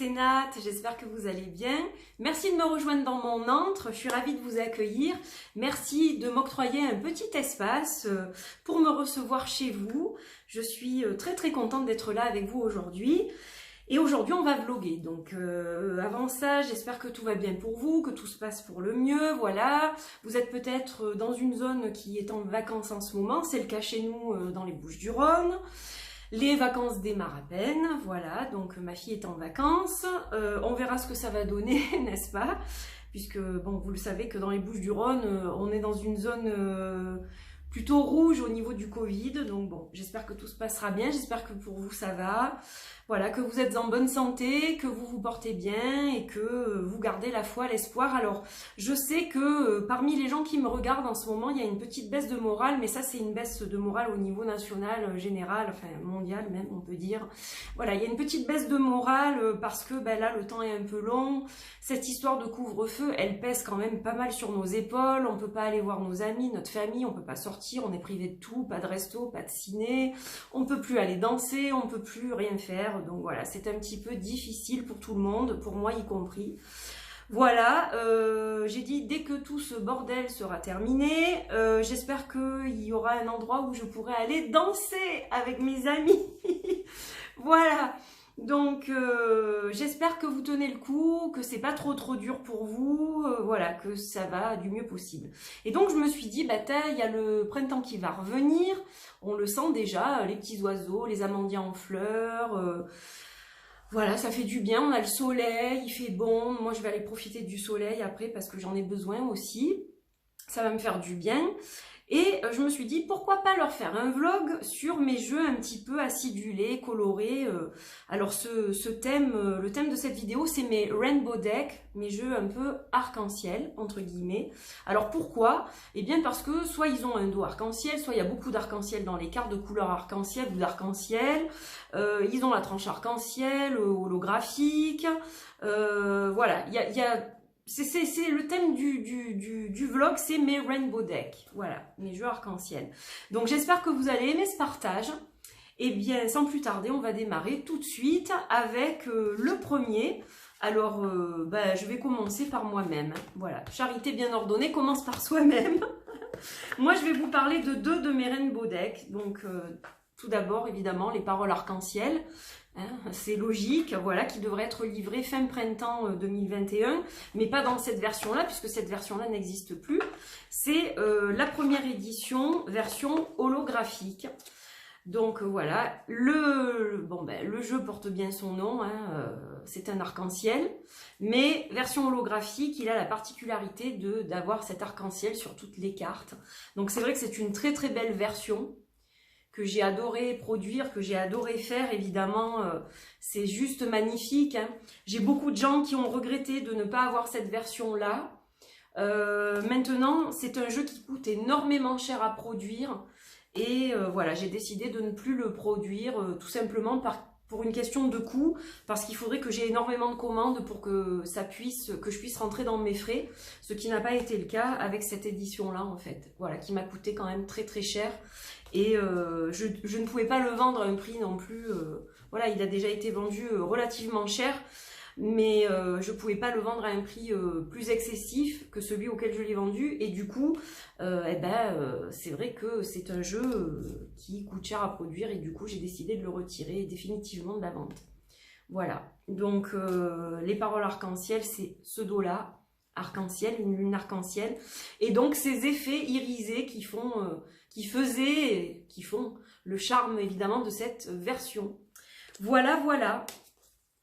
c'est Nat, j'espère que vous allez bien. Merci de me rejoindre dans mon antre, je suis ravie de vous accueillir. Merci de m'octroyer un petit espace pour me recevoir chez vous. Je suis très contente d'être là avec vous aujourd'hui. Et aujourd'hui, on va vlogger. Donc avant ça, j'espère que tout va bien pour vous, que tout se passe pour le mieux. Voilà, vous êtes peut-être dans une zone qui est en vacances en ce moment. C'est le cas chez nous dans les Bouches-du-Rhône. Les vacances démarrent à peine, voilà, donc ma fille est en vacances, on verra ce que ça va donner, n'est-ce pas? Puisque, bon, vous le savez que dans les Bouches-du-Rhône, on est dans une zone plutôt rouge au niveau du Covid, donc bon, j'espère que tout se passera bien, j'espère que pour vous ça va, voilà, que vous êtes en bonne santé, que vous vous portez bien et que vous gardez la foi, l'espoir. Alors, je sais que parmi les gens qui me regardent en ce moment, il y a une petite baisse de morale, mais ça c'est une baisse de morale au niveau national, général, enfin mondial même, on peut dire. Voilà, il y a une petite baisse de morale parce que ben, là, le temps est un peu long. Cette histoire de couvre-feu, elle pèse quand même pas mal sur nos épaules. On peut pas aller voir nos amis, notre famille, on peut pas sortir, on est privé de tout, pas de resto, pas de ciné, on peut plus aller danser, on peut plus rien faire. Donc voilà, c'est un petit peu difficile pour tout le monde, pour moi y compris. Voilà, j'ai dit dès que tout ce bordel sera terminé, j'espère qu'il y aura un endroit où je pourrai aller danser avec mes amis. Voilà, donc j'espère que vous tenez le coup, que c'est pas trop dur pour vous, voilà, que ça va du mieux possible. Et donc je me suis dit, bah il y a le printemps qui va revenir, on le sent déjà, les petits oiseaux, les amandiers en fleurs, voilà, ça fait du bien, on a le soleil, il fait bon, moi je vais aller profiter du soleil après parce que j'en ai besoin aussi, ça va me faire du bien. Et je me suis dit, pourquoi pas leur faire un vlog sur mes jeux un petit peu acidulés, colorés. Alors ce thème, le thème de cette vidéo, c'est mes rainbow decks, mes jeux un peu arc-en-ciel, entre guillemets. Alors pourquoi? Eh bien parce que soit ils ont un dos arc-en-ciel, soit il y a beaucoup d'arc-en-ciel dans les cartes de couleur arc-en-ciel ou d'arc-en-ciel. Ils ont la tranche arc-en-ciel, holographique. Voilà, il y a c'est le thème du vlog, c'est mes rainbow decks, voilà, mes jeux arc-en-ciel. Donc j'espère que vous allez aimer ce partage. Et bien sans plus tarder, on va démarrer tout de suite avec le premier. Alors je vais commencer par moi-même. Voilà, charité bien ordonnée commence par soi-même. Moi je vais vous parler de deux de mes rainbow decks. Donc tout d'abord évidemment les paroles arc-en-ciel. Hein, c'est logique, voilà, qui devrait être livré fin printemps 2021, mais pas dans cette version-là, puisque cette version-là n'existe plus. C'est la première édition, version holographique. Donc voilà, le jeu porte bien son nom, hein, c'est un arc-en-ciel, mais version holographique, il a la particularité d'avoir cet arc-en-ciel sur toutes les cartes. Donc c'est vrai que c'est une très belle version, que j'ai adoré produire, que j'ai adoré faire, évidemment, c'est juste magnifique. Hein. J'ai beaucoup de gens qui ont regretté de ne pas avoir cette version-là. Maintenant, c'est un jeu qui coûte énormément cher à produire. Et voilà, j'ai décidé de ne plus le produire, tout simplement pour une question de coût, parce qu'il faudrait que j'ai énormément de commandes pour que je puisse rentrer dans mes frais, ce qui n'a pas été le cas avec cette édition-là, en fait. Voilà, qui m'a coûté quand même très cher. Et je ne pouvais pas le vendre à un prix non plus, voilà, il a déjà été vendu relativement cher, mais je ne pouvais pas le vendre à un prix plus excessif que celui auquel je l'ai vendu, et du coup, c'est vrai que c'est un jeu qui coûte cher à produire, et du coup j'ai décidé de le retirer définitivement de la vente. Voilà, donc les paroles arc-en-ciel, c'est ce dos-là, arc-en-ciel, une lune arc-en-ciel, et donc ces effets irisés qui font le charme évidemment de cette version. Voilà.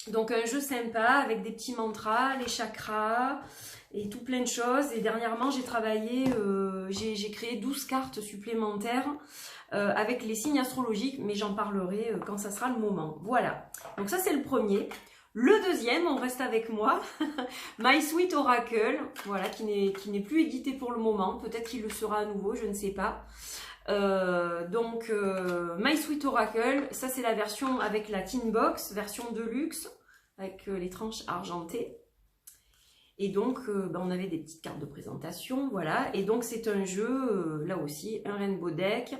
Donc un jeu sympa avec des petits mantras, les chakras et tout plein de choses. Et dernièrement j'ai travaillé, j'ai créé 12 cartes supplémentaires avec les signes astrologiques, mais j'en parlerai quand ça sera le moment. Voilà, donc ça c'est le premier. Le deuxième, on reste avec moi, My Sweet Oracle, voilà, qui n'est plus édité pour le moment, peut-être qu'il le sera à nouveau, je ne sais pas. My Sweet Oracle, ça c'est la version avec la Tin Box, version Deluxe, avec les tranches argentées. Et donc, on avait des petites cartes de présentation, voilà. Et donc c'est un jeu, là aussi, un Rainbow Deck.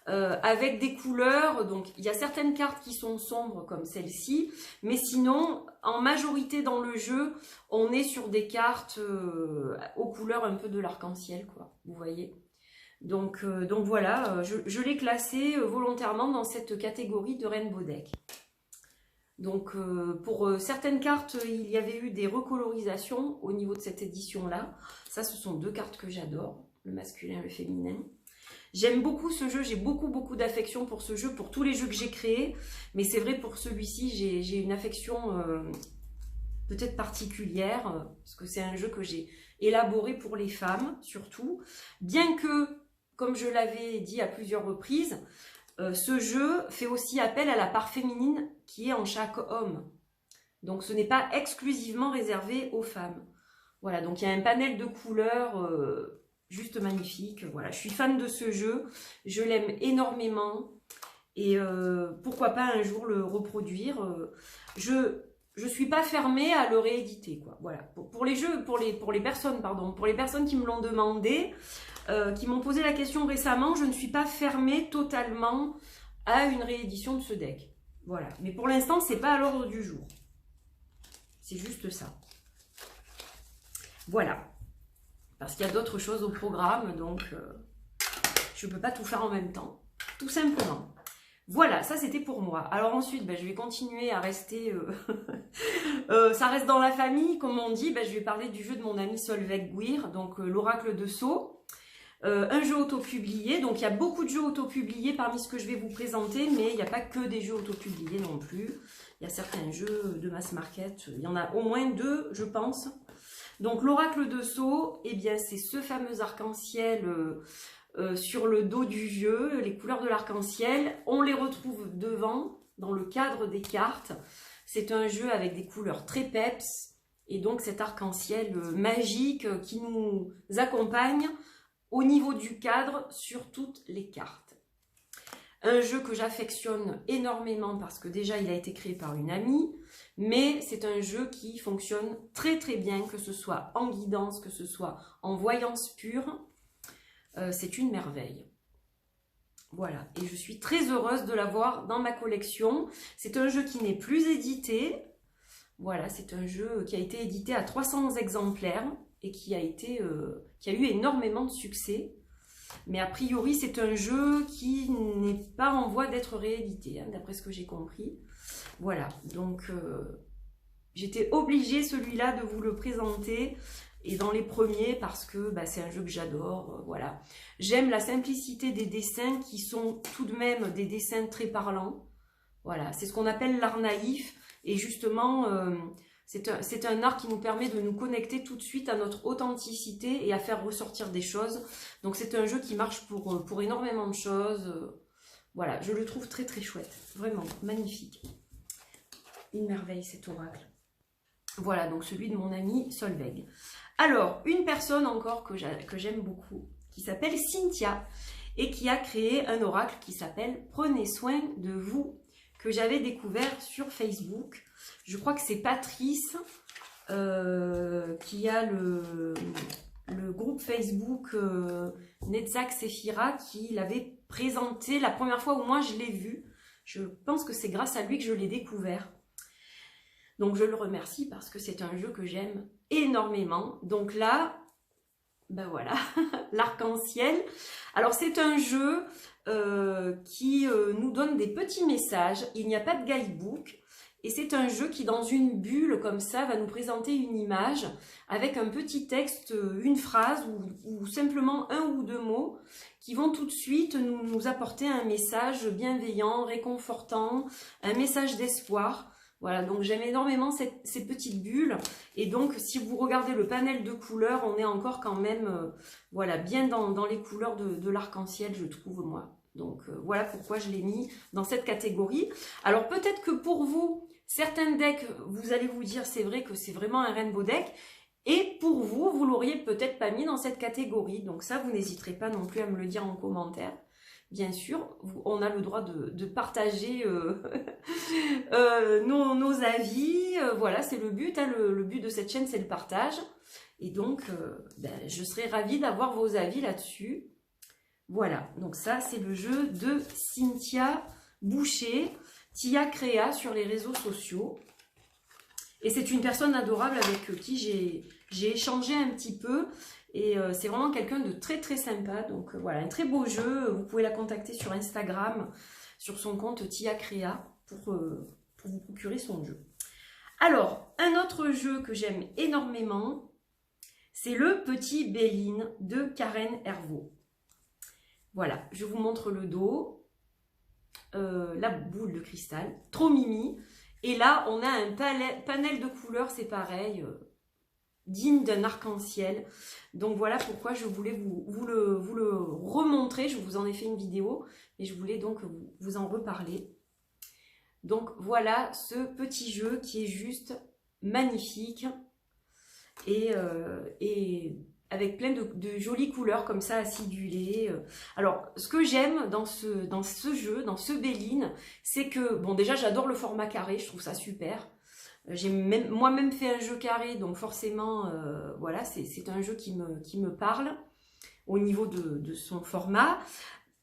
avec des couleurs. Donc il y a certaines cartes qui sont sombres comme celle-ci, mais sinon en majorité dans le jeu on est sur des cartes aux couleurs un peu de l'arc-en-ciel, quoi, vous voyez. Donc voilà, je l'ai classé volontairement dans cette catégorie de Rainbow Deck. Donc pour certaines cartes, il y avait eu des recolorisations au niveau de cette édition-là. Ça, ce sont deux cartes que j'adore, le masculin et le féminin. J'aime beaucoup ce jeu, j'ai beaucoup d'affection pour ce jeu, pour tous les jeux que j'ai créés. Mais c'est vrai, pour celui-ci, j'ai une affection peut-être particulière, parce que c'est un jeu que j'ai élaboré pour les femmes, surtout. Bien que, comme je l'avais dit à plusieurs reprises, ce jeu fait aussi appel à la part féminine qui est en chaque homme. Donc ce n'est pas exclusivement réservé aux femmes. Voilà, donc il y a un panel de couleurs juste magnifique. Voilà, je suis fan de ce jeu, je l'aime énormément. Et pourquoi pas un jour le reproduire. Je suis pas fermée à le rééditer, quoi. Voilà, pour les jeux, pour les personnes, pardon, pour les personnes qui me l'ont demandé, qui m'ont posé la question récemment, je ne suis pas fermée totalement à une réédition de ce deck. Voilà, mais pour l'instant, c'est pas à l'ordre du jour. C'est juste ça. Voilà. Parce qu'il y a d'autres choses au programme, donc je ne peux pas tout faire en même temps. Tout simplement. Voilà, ça c'était pour moi. Alors ensuite, je vais continuer à rester... ça reste dans la famille, comme on dit. Je vais parler du jeu de mon ami Solveig Guir, donc l'Oracle de Sceaux. Un jeu auto-publié, donc il y a beaucoup de jeux auto-publiés parmi ce que je vais vous présenter, mais il n'y a pas que des jeux auto-publiés non plus. Il y a certains jeux de mass market, il y en a au moins deux, je pense. Donc l'Oracle de Sceaux, eh bien c'est ce fameux arc-en-ciel sur le dos du jeu, les couleurs de l'arc-en-ciel. On les retrouve devant, dans le cadre des cartes. C'est un jeu avec des couleurs très peps, et donc cet arc-en-ciel magique qui nous accompagne au niveau du cadre sur toutes les cartes. Un jeu que j'affectionne énormément parce que déjà il a été créé par une amie, mais c'est un jeu qui fonctionne très bien, que ce soit en guidance, que ce soit en voyance pure. C'est une merveille. Voilà, et je suis très heureuse de l'avoir dans ma collection. C'est un jeu qui n'est plus édité. Voilà, c'est un jeu qui a été édité à 300 exemplaires et qui a eu énormément de succès. Mais a priori, c'est un jeu qui n'est pas en voie d'être réédité, hein, d'après ce que j'ai compris. Voilà, donc j'étais obligée, celui-là, de vous le présenter, et dans les premiers, parce que c'est un jeu que j'adore. Voilà. J'aime la simplicité des dessins, qui sont tout de même des dessins très parlants. Voilà, c'est ce qu'on appelle l'art naïf, et justement... c'est un art qui nous permet de nous connecter tout de suite à notre authenticité et à faire ressortir des choses. Donc c'est un jeu qui marche pour énormément de choses. Voilà, je le trouve très chouette. Vraiment, magnifique. Une merveille cet oracle. Voilà, donc celui de mon ami Solveig. Alors, une personne encore que j'aime beaucoup, qui s'appelle Cynthia, et qui a créé un oracle qui s'appelle « Prenez soin de vous », que j'avais découvert sur Facebook. Je crois que c'est Patrice qui a le groupe Facebook Netzach Sephira qui l'avait présenté la première fois où moi je l'ai vu. Je pense que c'est grâce à lui que je l'ai découvert. Donc je le remercie parce que c'est un jeu que j'aime énormément. Donc là, voilà, l'arc-en-ciel. Alors c'est un jeu qui nous donne des petits messages. Il n'y a pas de guidebook. Et c'est un jeu qui, dans une bulle comme ça, va nous présenter une image avec un petit texte, une phrase ou simplement un ou deux mots qui vont tout de suite nous apporter un message bienveillant, réconfortant, un message d'espoir. Voilà, donc j'aime énormément ces petites bulles. Et donc, si vous regardez le panel de couleurs, on est encore quand même voilà, bien dans les couleurs de l'arc-en-ciel, je trouve, moi. Donc, voilà pourquoi je l'ai mis dans cette catégorie. Alors, peut-être que pour vous, certains decks, vous allez vous dire, c'est vrai que c'est vraiment un rainbow deck. Et pour vous, vous l'auriez peut-être pas mis dans cette catégorie. Donc ça, vous n'hésiterez pas non plus à me le dire en commentaire. Bien sûr, on a le droit de partager nos avis. Voilà, c'est le but. Hein, le but de cette chaîne, c'est le partage. Et donc, je serais ravie d'avoir vos avis là-dessus. Voilà, donc ça c'est le jeu de Cynthia Boucher, Tia Créa sur les réseaux sociaux. Et c'est une personne adorable avec qui j'ai échangé un petit peu. Et c'est vraiment quelqu'un de très très sympa. Donc voilà, un très beau jeu. Vous pouvez la contacter sur Instagram, sur son compte Tia Créa, pour vous procurer son jeu. Alors, un autre jeu que j'aime énormément, c'est le Petit Béline de Karen Hervaux. Voilà, je vous montre le dos, la boule de cristal, trop mimi. Et là, on a un panel de couleurs, c'est pareil, digne d'un arc-en-ciel. Donc voilà pourquoi je voulais vous le remontrer. Je vous en ai fait une vidéo, et je voulais donc vous en reparler. Donc voilà ce petit jeu qui est juste magnifique et avec plein de jolies couleurs comme ça acidulées. Alors ce que j'aime dans ce jeu, dans ce Béline, c'est que, bon déjà j'adore le format carré, je trouve ça super. J'ai moi-même fait un jeu carré, donc forcément voilà, c'est un jeu qui me parle au niveau de son format.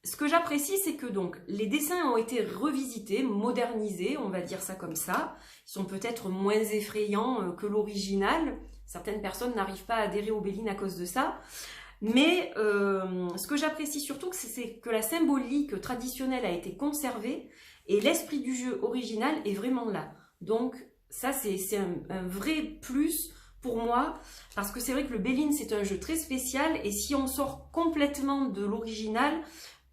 Ce que j'apprécie, c'est que donc les dessins ont été revisités, modernisés, on va dire ça comme ça. Ils sont peut-être moins effrayants que l'original. Certaines personnes n'arrivent pas à adhérer au Béline à cause de ça. Mais ce que j'apprécie surtout, c'est que la symbolique traditionnelle a été conservée et l'esprit du jeu original est vraiment là. Donc ça, c'est un vrai plus pour moi, parce que c'est vrai que le Béline, c'est un jeu très spécial, et si on sort complètement de l'original,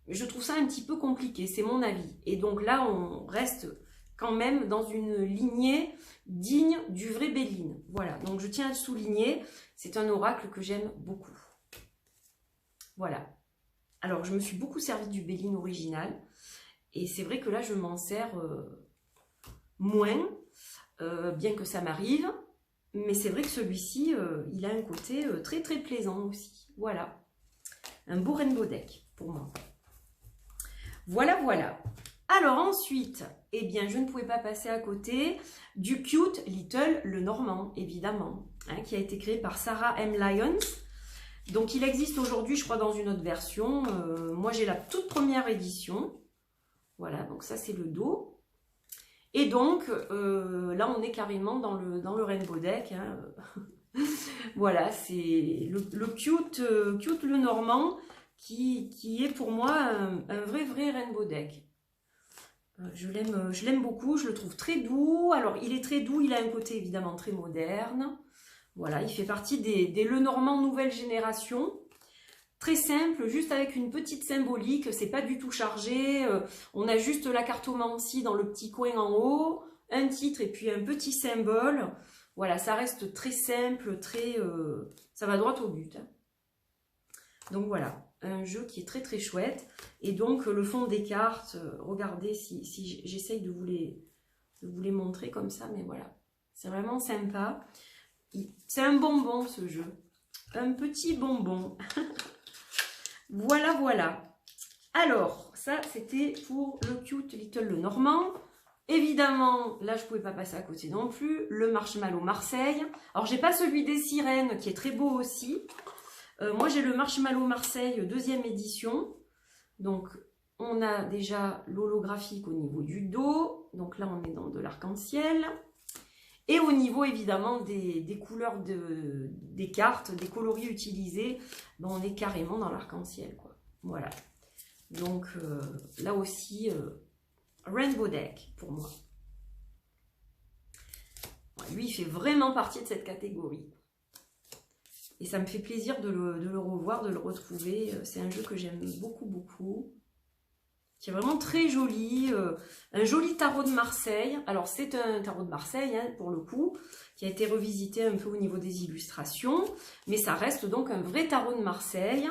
je trouve ça un petit peu compliqué, c'est mon avis. Et donc là, on reste quand même dans une lignée digne du vrai Béline. Voilà, donc je tiens à le souligner, c'est un oracle que j'aime beaucoup. Voilà. Alors, je me suis beaucoup servi du Béline original, et c'est vrai que là, je m'en sers moins, bien que ça m'arrive. Mais c'est vrai que celui-ci, il a un côté très très plaisant aussi. Voilà, un beau rainbow deck pour moi. Voilà, voilà. Alors ensuite, eh bien, je ne pouvais pas passer à côté du Cute Little Lenormand, évidemment, hein, qui a été créé par Sarah M. Lyons. Donc, il existe aujourd'hui, je crois, dans une autre version. Moi, j'ai la toute première édition. Voilà, donc ça, c'est le dos. Et donc, là, on est carrément dans le rainbow deck. Hein. Voilà, c'est le cute Lenormand qui est pour moi un vrai rainbow deck. Je l'aime beaucoup, je le trouve très doux. Alors, il est très doux, il a un côté évidemment très moderne. Voilà, il fait partie des Lenormand nouvelle génération. Très simple, juste avec une petite symbolique, c'est pas du tout chargé. On a juste la cartomancie dans le petit coin en haut, un titre et puis un petit symbole. Voilà, ça reste très simple, ça va droit au but. Hein. Donc voilà, un jeu qui est très très chouette. Et donc le fond des cartes, regardez si j'essaye de vous les montrer comme ça, mais voilà. C'est vraiment sympa. C'est un bonbon ce jeu. Un petit bonbon. Voilà, voilà. Alors, ça, c'était pour le Cute Little Lenormand. Évidemment, là, je ne pouvais pas passer à côté non plus. Le Marshmallow Marseille. Alors, j'ai pas celui des sirènes, qui est très beau aussi. Moi, j'ai le Marshmallow Marseille, deuxième édition. Donc, on a déjà l'holographique au niveau du dos. Donc là, on est dans de l'arc-en-ciel. Et au niveau, évidemment, des couleurs des cartes, des coloris utilisés, ben, on est carrément dans l'arc-en-ciel, quoi. Voilà. Donc, là aussi, Rainbow Deck, pour moi. Ouais, lui, il fait vraiment partie de cette catégorie. Et ça me fait plaisir de le revoir, de le retrouver. C'est un jeu que j'aime beaucoup, beaucoup. Qui est vraiment très joli, un joli tarot de Marseille. Alors c'est un tarot de Marseille hein, pour le coup, qui a été revisité un peu au niveau des illustrations, mais ça reste donc un vrai tarot de Marseille.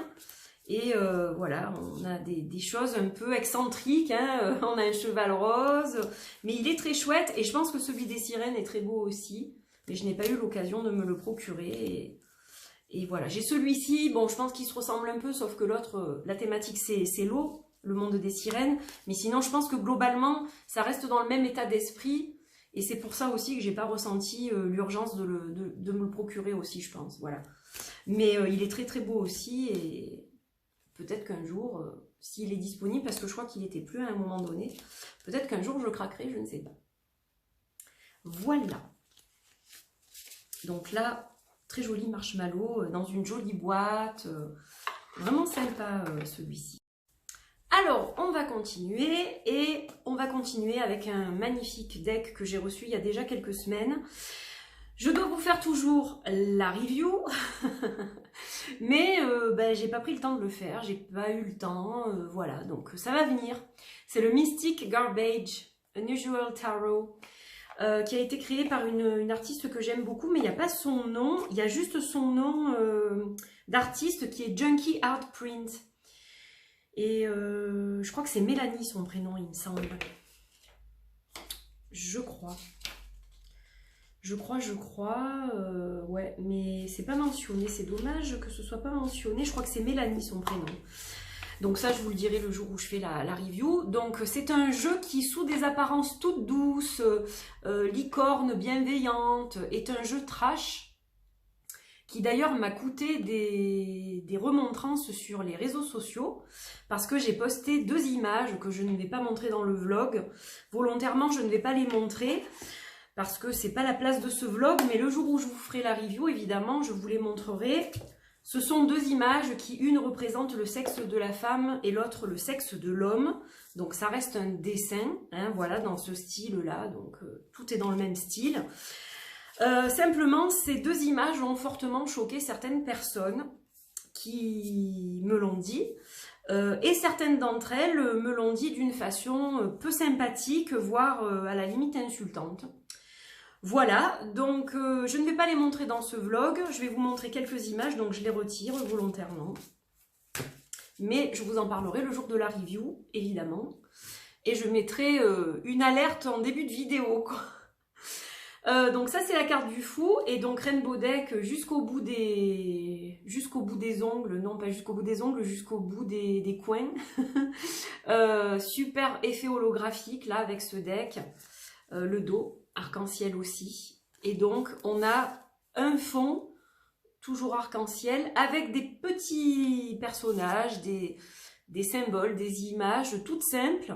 Et voilà, on a des choses un peu excentriques, hein. On a un cheval rose, mais il est très chouette et je pense que celui des sirènes est très beau aussi, mais je n'ai pas eu l'occasion de me le procurer. Et voilà, j'ai celui-ci, bon je pense qu'il se ressemble un peu, sauf que l'autre, la thématique c'est l'eau. Le monde des sirènes, mais sinon je pense que globalement ça reste dans le même état d'esprit et c'est pour ça aussi que j'ai pas ressenti l'urgence de me le procurer aussi, je pense, voilà. Mais il est très très beau aussi peut-être qu'un jour, s'il est disponible, parce que je crois qu'il n'était plus à un moment donné, peut-être qu'un jour je craquerai, je ne sais pas. Voilà. Donc là, très joli marshmallow dans une jolie boîte. Vraiment sympa celui-ci. Alors, on va continuer et on va continuer avec un magnifique deck que j'ai reçu il y a déjà quelques semaines. Je dois vous faire toujours la review, mais j'ai pas pris le temps de le faire, j'ai pas eu le temps, voilà, donc ça va venir. C'est le Mystic Garbage Unusual Tarot, qui a été créé par une artiste que j'aime beaucoup, mais il n'y a pas son nom, il y a juste son nom d'artiste qui est Junkie Art Print. Et je crois que c'est Mélanie son prénom, il me semble. Je crois. Ouais, mais c'est pas mentionné, c'est dommage que ce soit pas mentionné. Je crois que c'est Mélanie son prénom. Donc ça, je vous le dirai le jour où je fais la review. Donc c'est un jeu qui, sous des apparences toutes douces, licorne bienveillante, est un jeu trash, qui d'ailleurs m'a coûté des remontrances sur les réseaux sociaux, parce que j'ai posté 2 images que je ne vais pas montrer dans le vlog. Volontairement, je ne vais pas les montrer, parce que c'est pas la place de ce vlog, mais le jour où je vous ferai la review, évidemment, je vous les montrerai. Ce sont 2 images qui, une représente le sexe de la femme et l'autre le sexe de l'homme. Donc ça reste un dessin, hein, voilà, dans ce style-là, donc tout est dans le même style. Simplement, ces 2 images ont fortement choqué certaines personnes qui me l'ont dit, et certaines d'entre elles me l'ont dit d'une façon peu sympathique, voire à la limite insultante. Voilà, donc je ne vais pas les montrer dans ce vlog, je vais vous montrer quelques images, donc je les retire volontairement. Mais je vous en parlerai le jour de la review, évidemment. Et je mettrai une alerte en début de vidéo, quoi. Donc ça c'est la carte du fou, et donc Rainbow Deck jusqu'au bout des ongles, non pas jusqu'au bout des ongles, jusqu'au bout des coins. Super effet holographique là avec ce deck, le dos arc-en-ciel aussi, et donc on a un fond toujours arc-en-ciel avec des petits personnages, des symboles, des images toutes simples.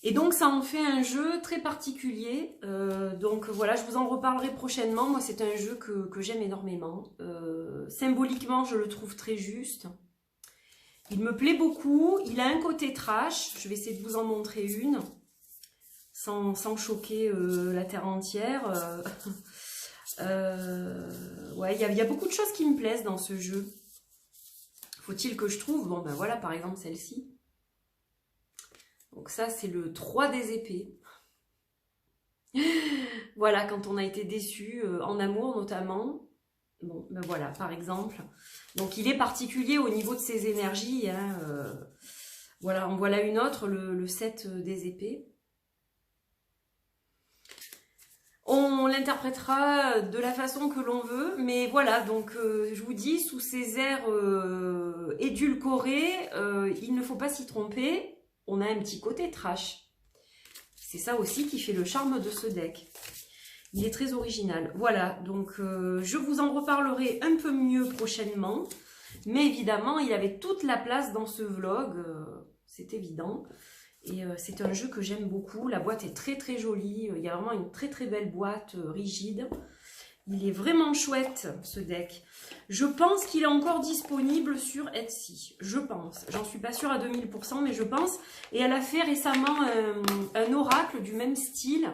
Et donc ça en fait un jeu très particulier, donc voilà, je vous en reparlerai prochainement. Moi c'est un jeu que j'aime énormément, symboliquement je le trouve très juste, il me plaît beaucoup, il a un côté trash, je vais essayer de vous en montrer une, sans choquer la terre entière. Ouais, il y a beaucoup de choses qui me plaisent dans ce jeu, faut-il que je trouve, bon ben voilà par exemple celle-ci. Donc ça, c'est le 3 des épées. Voilà, quand on a été déçu, en amour notamment. Bon, ben voilà, par exemple. Donc il est particulier au niveau de ses énergies. Hein, voilà, en voilà une autre, le 7 des épées. On l'interprétera de la façon que l'on veut, mais voilà, donc je vous dis, sous ces airs édulcorés, il ne faut pas s'y tromper. On a un petit côté trash. C'est ça aussi qui fait le charme de ce deck. Il est très original. Voilà, donc je vous en reparlerai un peu mieux prochainement. Mais évidemment, il avait toute la place dans ce vlog, c'est évident. Et c'est un jeu que j'aime beaucoup. La boîte est très très jolie. Il y a vraiment une très très belle boîte rigide. Il est vraiment chouette ce deck. Je pense qu'il est encore disponible sur Etsy. Je pense. J'en suis pas sûre à 2000%, mais je pense. Et elle a fait récemment un oracle du même style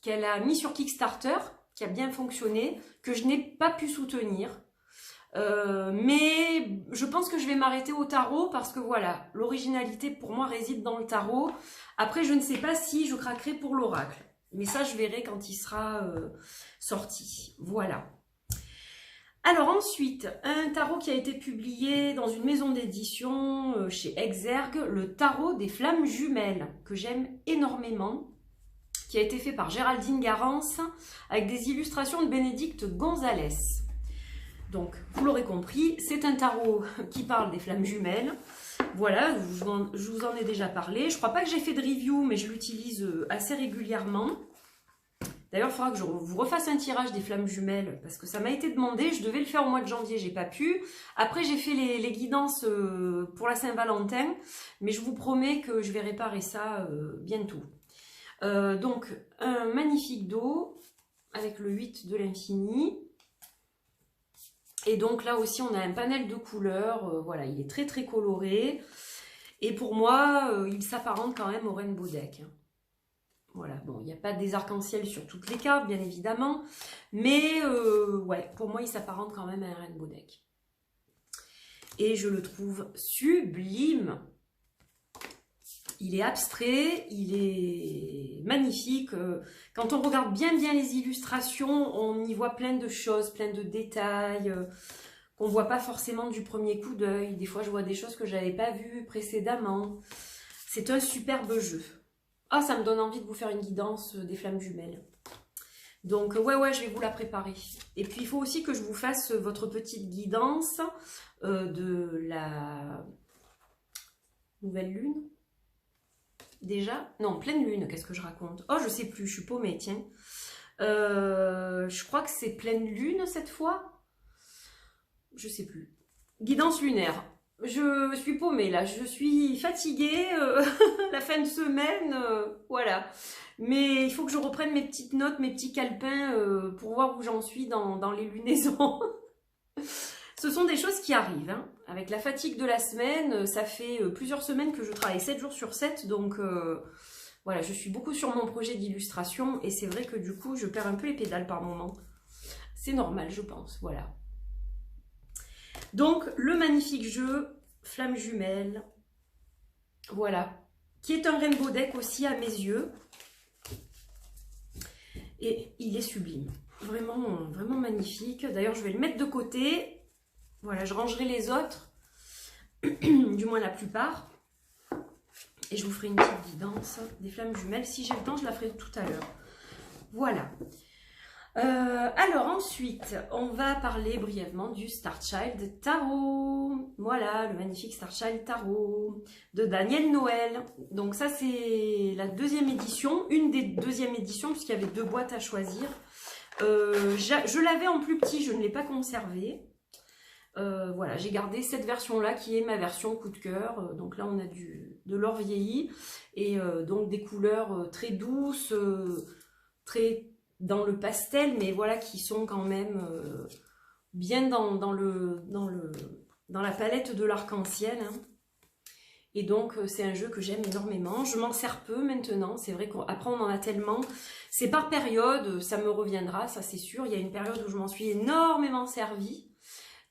qu'elle a mis sur Kickstarter, qui a bien fonctionné, que je n'ai pas pu soutenir. Mais je pense que je vais m'arrêter au tarot parce que voilà, l'originalité pour moi réside dans le tarot. Après, je ne sais pas si je craquerai pour l'oracle. Mais ça, je verrai quand il sera sorti. Voilà. Alors ensuite, un tarot qui a été publié dans une maison d'édition chez Exergue, le tarot des flammes jumelles, que j'aime énormément, qui a été fait par Géraldine Garance, avec des illustrations de Bénédicte Gonzalez. Donc, vous l'aurez compris, c'est un tarot qui parle des flammes jumelles. Voilà, je vous en ai déjà parlé. Je ne crois pas que j'ai fait de review, mais je l'utilise assez régulièrement. D'ailleurs, il faudra que je vous refasse un tirage des flammes jumelles, parce que ça m'a été demandé, je devais le faire au mois de janvier, j'ai pas pu. Après, j'ai fait les guidances pour la Saint-Valentin, mais je vous promets que je vais réparer ça bientôt. Donc, un magnifique dos, avec le 8 de l'infini. Et donc là aussi, on a un panel de couleurs, voilà, il est très très coloré. Et pour moi, il s'apparente quand même au Rainbow Deck. Voilà, bon, il n'y a pas des arcs-en-ciel sur toutes les cartes, bien évidemment. Mais, ouais, pour moi, il s'apparente quand même à un Rainbow Deck. Et je le trouve sublime. Il est abstrait, il est magnifique. Quand on regarde bien les illustrations, on y voit plein de choses, plein de détails qu'on ne voit pas forcément du premier coup d'œil. Des fois, je vois des choses que je n'avais pas vues précédemment. C'est un superbe jeu. Ah, ça me donne envie de vous faire une guidance des flammes jumelles. Donc, ouais, je vais vous la préparer. Et puis, il faut aussi que je vous fasse votre petite guidance de la nouvelle lune. Déjà? Non, pleine lune, qu'est-ce que je raconte? Oh, je sais plus, je suis paumée, tiens. Je crois que c'est pleine lune cette fois. Je sais plus. Guidance lunaire. Je suis paumée là, je suis fatiguée, la fin de semaine, voilà. Mais il faut que je reprenne mes petites notes, mes petits calepins pour voir où j'en suis dans les lunaisons. Ce sont des choses qui arrivent, hein. Avec la fatigue de la semaine, ça fait plusieurs semaines que je travaille 7 jours sur 7, donc voilà, je suis beaucoup sur mon projet d'illustration et c'est vrai que du coup, je perds un peu les pédales par moment. C'est normal, je pense, voilà. Donc, le magnifique jeu Flammes Jumelles, voilà, qui est un Rainbow Deck aussi à mes yeux. Et il est sublime, vraiment, vraiment magnifique. D'ailleurs, je vais le mettre de côté. Voilà, je rangerai les autres, du moins la plupart. Et je vous ferai une petite guidance des Flammes Jumelles. Si j'ai le temps, je la ferai tout à l'heure. Voilà. Alors ensuite, on va parler brièvement du Star Child Tarot. Voilà, le magnifique Star Child Tarot de Daniel Noël. Donc ça, c'est la deuxième édition, une des deuxièmes éditions, puisqu'il y avait 2 boîtes à choisir. Je l'avais en plus petit, je ne l'ai pas conservé. Voilà, j'ai gardé cette version-là qui est ma version coup de cœur. Donc là, on a de l'or vieilli et donc des couleurs très douces, très dans le pastel, mais voilà, qui sont quand même bien dans la palette de l'arc-en-ciel. Hein. Et donc, c'est un jeu que j'aime énormément. Je m'en sers peu maintenant. C'est vrai qu'après, on en a tellement. C'est par période, ça me reviendra, ça c'est sûr. Il y a une période où je m'en suis énormément servie.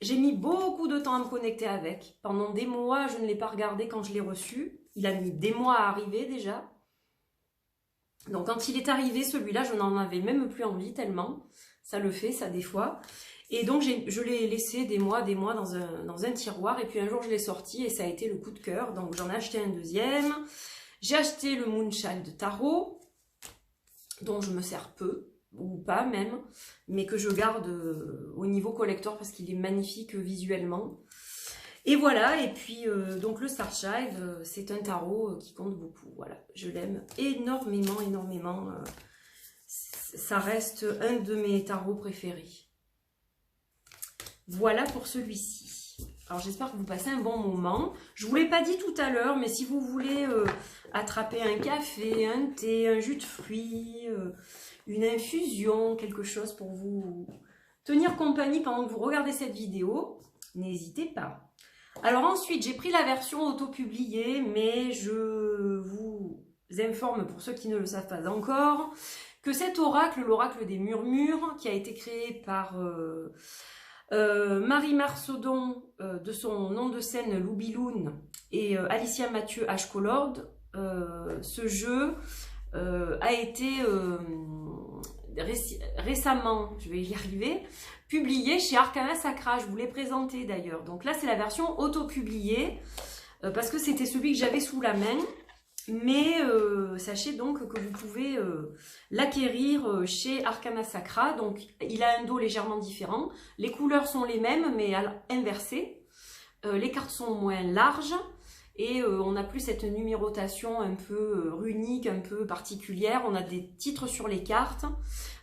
J'ai mis beaucoup de temps à me connecter avec. Pendant des mois, je ne l'ai pas regardé quand je l'ai reçu. Il a mis des mois à arriver déjà. Donc quand il est arrivé, celui-là, je n'en avais même plus envie tellement. Ça le fait, ça des fois. Et donc je l'ai laissé des mois dans un tiroir. Et puis un jour, je l'ai sorti et ça a été le coup de cœur. Donc j'en ai acheté un deuxième. J'ai acheté le Moonchild Tarot, dont je me sers peu, ou pas même, mais que je garde au niveau collector parce qu'il est magnifique visuellement. Et voilà, et puis donc le Star Child, c'est un tarot qui compte beaucoup, voilà, je l'aime énormément, énormément, ça reste un de mes tarots préférés. Voilà pour celui-ci. Alors j'espère que vous passez un bon moment. Je ne vous l'ai pas dit tout à l'heure, mais si vous voulez attraper un café, un thé, un jus de fruits, une infusion, quelque chose pour vous tenir compagnie pendant que vous regardez cette vidéo, n'hésitez pas. Alors ensuite, j'ai pris la version auto-publiée, mais je vous informe, pour ceux qui ne le savent pas encore, que cet oracle, l'oracle des murmures, qui a été créé par Marie Marsaudon, de son nom de scène Loubiloun, et Alicia Mathieu Ashcolord, ce jeu a été récemment, je vais y arriver, publié chez Arcana Sacra. Je vous l'ai présenté d'ailleurs. Donc là, c'est la version auto-publiée parce que c'était celui que j'avais sous la main. Mais sachez donc que vous pouvez l'acquérir chez Arcana Sacra. Donc il a un dos légèrement différent. Les couleurs sont les mêmes mais inversées. Les cartes sont moins larges. et on n'a plus cette numérotation un peu runique, un peu particulière. On a des titres sur les cartes,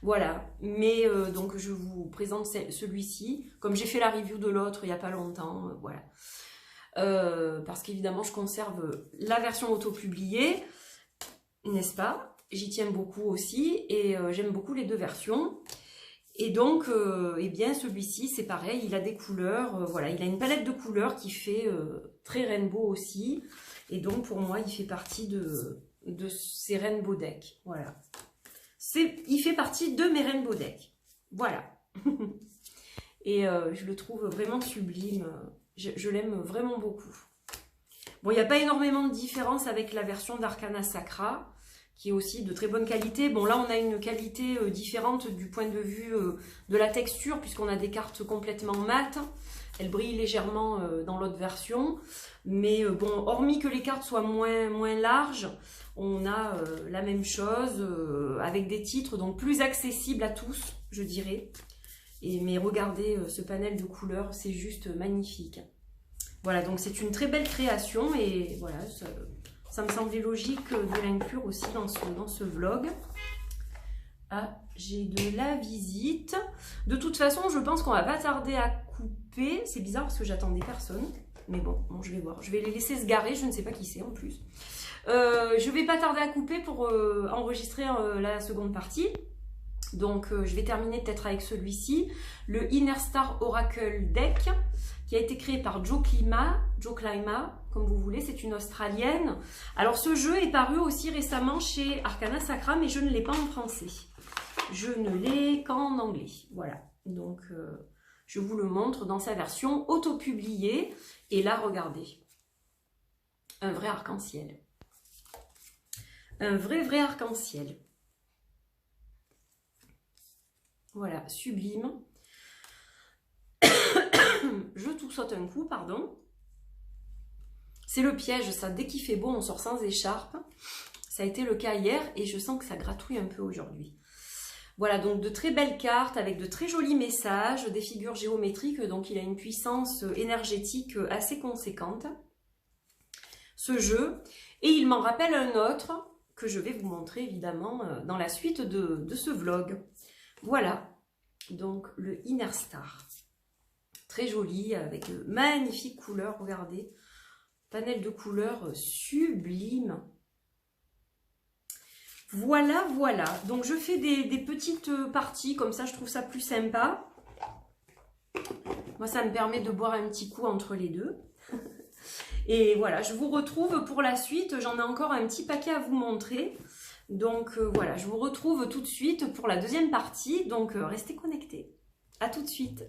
voilà. Mais donc je vous présente celui-ci, comme j'ai fait la review de l'autre il n'y a pas longtemps, voilà. Parce qu'évidemment je conserve la version auto-publiée, n'est-ce pas? J'y tiens beaucoup aussi, et j'aime beaucoup les deux versions. Et donc, eh bien, celui-ci, c'est pareil, il a des couleurs, voilà, il a une palette de couleurs qui fait très rainbow aussi. Et donc, pour moi, il fait partie de ces rainbow decks, voilà. Il fait partie de mes rainbow decks, voilà. Et je le trouve vraiment sublime, je l'aime vraiment beaucoup. Bon, il n'y a pas énormément de différence avec la version d'Arcana Sacra, qui est aussi de très bonne qualité. Bon, là, on a une qualité différente du point de vue de la texture, puisqu'on a des cartes complètement mates. Elles brillent légèrement dans l'autre version. Mais bon, hormis que les cartes soient moins larges, on a la même chose, avec des titres donc plus accessibles à tous, je dirais. Mais regardez ce panel de couleurs, c'est juste magnifique. Voilà, donc c'est une très belle création, et voilà, ça me semblait logique de l'inclure aussi dans ce vlog. Ah, j'ai de la visite. De toute façon, je pense qu'on va pas tarder à couper. C'est bizarre parce que j'attendais personne. Mais bon, je vais voir. Je vais les laisser se garer. Je ne sais pas qui c'est en plus. Je vais pas tarder à couper pour enregistrer la seconde partie. Donc, je vais terminer peut-être avec celui-ci. Le Inner Star Oracle Deck, qui a été créé par Joe Klima, comme vous voulez, c'est une Australienne. Alors ce jeu est paru aussi récemment chez Arcana Sacra, mais je ne l'ai pas en français. Je ne l'ai qu'en anglais, voilà. Donc je vous le montre dans sa version auto-publiée. Et là, regardez, un vrai arc-en-ciel. Un vrai arc-en-ciel. Voilà, sublime. Je tout saute un coup, pardon. C'est le piège, ça. Dès qu'il fait beau, on sort sans écharpe. Ça a été le cas hier et je sens que ça gratouille un peu aujourd'hui. Voilà, donc de très belles cartes avec de très jolis messages, des figures géométriques. Donc il a une puissance énergétique assez conséquente, ce jeu. Et il m'en rappelle un autre que je vais vous montrer évidemment dans la suite de ce vlog. Voilà, donc le Inner Star. Très joli, avec de magnifiques couleurs, regardez. Panel de couleurs sublime. Voilà, voilà. Donc je fais des petites parties, comme ça je trouve ça plus sympa. Moi ça me permet de boire un petit coup entre les deux. Et voilà, je vous retrouve pour la suite. J'en ai encore un petit paquet à vous montrer. Donc voilà, je vous retrouve tout de suite pour la deuxième partie. Donc restez connectés. À tout de suite.